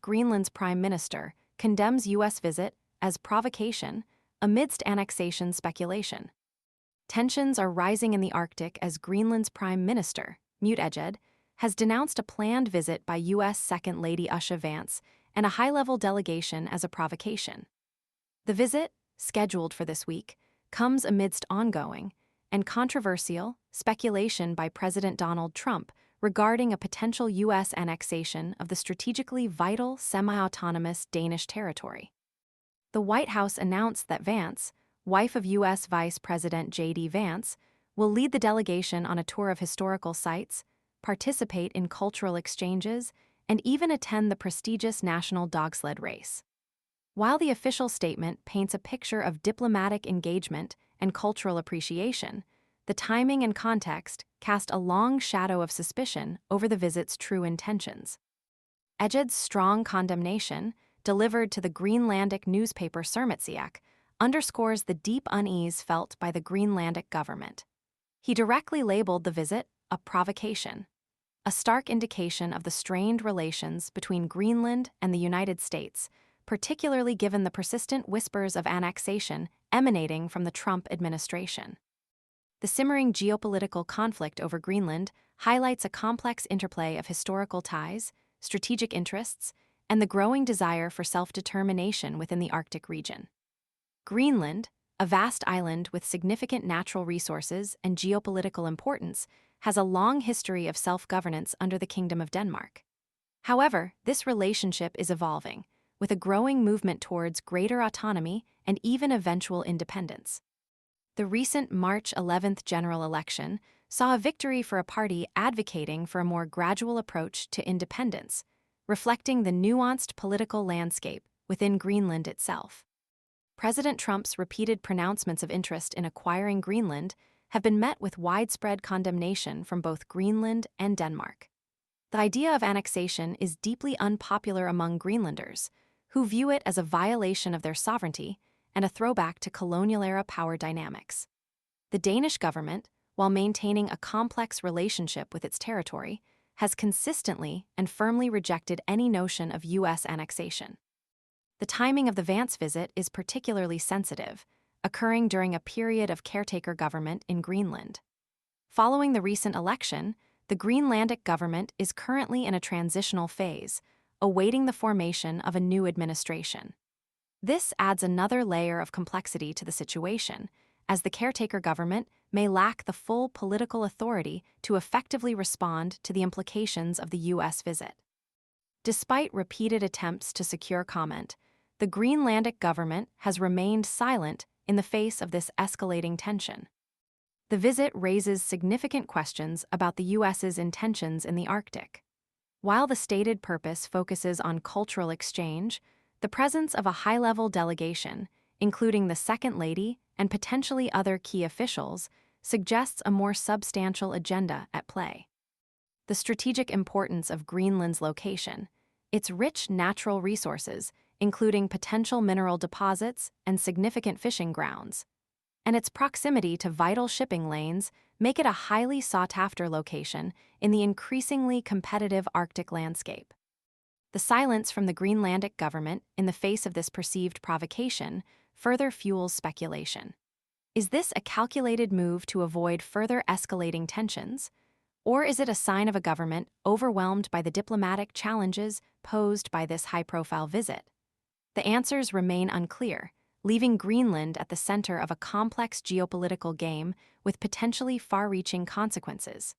Greenland's prime minister condemns U.S. visit as provocation amidst annexation speculation. Tensions are rising in the Arctic as Greenland's prime minister, Múte Egede, has denounced a planned visit by U.S. Second Lady Vance and a high-level delegation as a provocation. The visit, scheduled for this week, comes amidst ongoing and controversial speculation by President Donald Trump regarding a potential U.S. annexation of the strategically vital semi-autonomous Danish territory. The White House announced that Vance, wife of U.S. Vice President J.D. Vance, will lead the delegation on a tour of historical sites, participate in cultural exchanges, and even attend the prestigious national dog sled race. While the official statement paints a picture of diplomatic engagement and cultural appreciation, the timing and context cast a long shadow of suspicion over the visit's true intentions. Egede's strong condemnation, delivered to the Greenlandic newspaper Sermitsiak, underscores the deep unease felt by the Greenlandic government. He directly labeled the visit a provocation, a stark indication of the strained relations between Greenland and the United States, particularly given the persistent whispers of annexation emanating from the Trump administration. The simmering geopolitical conflict over Greenland highlights a complex interplay of historical ties, strategic interests, and the growing desire for self-determination within the Arctic region. Greenland, a vast island with significant natural resources and geopolitical importance, has a long history of self-governance under the Kingdom of Denmark. However, this relationship is evolving, with a growing movement towards greater autonomy and even eventual independence. The recent March 11th general election saw a victory for a party advocating for a more gradual approach to independence, reflecting the nuanced political landscape within Greenland itself. President Trump's repeated pronouncements of interest in acquiring Greenland have been met with widespread condemnation from both Greenland and Denmark. The idea of annexation is deeply unpopular among Greenlanders, who view it as a violation of their sovereignty and a throwback to colonial-era power dynamics. The Danish government, while maintaining a complex relationship with its territory, has consistently and firmly rejected any notion of U.S. annexation. The timing of the Vance visit is particularly sensitive, occurring during a period of caretaker government in Greenland. Following the recent election, the Greenlandic government is currently in a transitional phase, awaiting the formation of a new administration. This adds another layer of complexity to the situation, as the caretaker government may lack the full political authority to effectively respond to the implications of the U.S. visit. Despite repeated attempts to secure comment, the Greenlandic government has remained silent in the face of this escalating tension. The visit raises significant questions about the U.S.'s intentions in the Arctic. While the stated purpose focuses on cultural exchange, the presence of a high-level delegation, including the Second Lady and potentially other key officials, suggests a more substantial agenda at play. The strategic importance of Greenland's location, its rich natural resources, including potential mineral deposits and significant fishing grounds, and its proximity to vital shipping lanes make it a highly sought-after location in the increasingly competitive Arctic landscape. The silence from the Greenlandic government in the face of this perceived provocation further fuels speculation. Is this a calculated move to avoid further escalating tensions, or is it a sign of a government overwhelmed by the diplomatic challenges posed by this high-profile visit? The answers remain unclear, leaving Greenland at the center of a complex geopolitical game with potentially far-reaching consequences.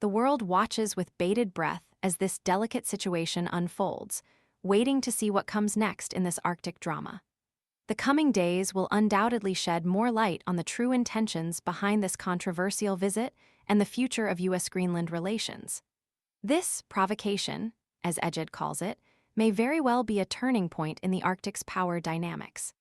The world watches with bated breath as this delicate situation unfolds, waiting to see what comes next in this Arctic drama. The coming days will undoubtedly shed more light on the true intentions behind this controversial visit and the future of U.S.-Greenland relations. This provocation, as Egede calls it, may very well be a turning point in the Arctic's power dynamics.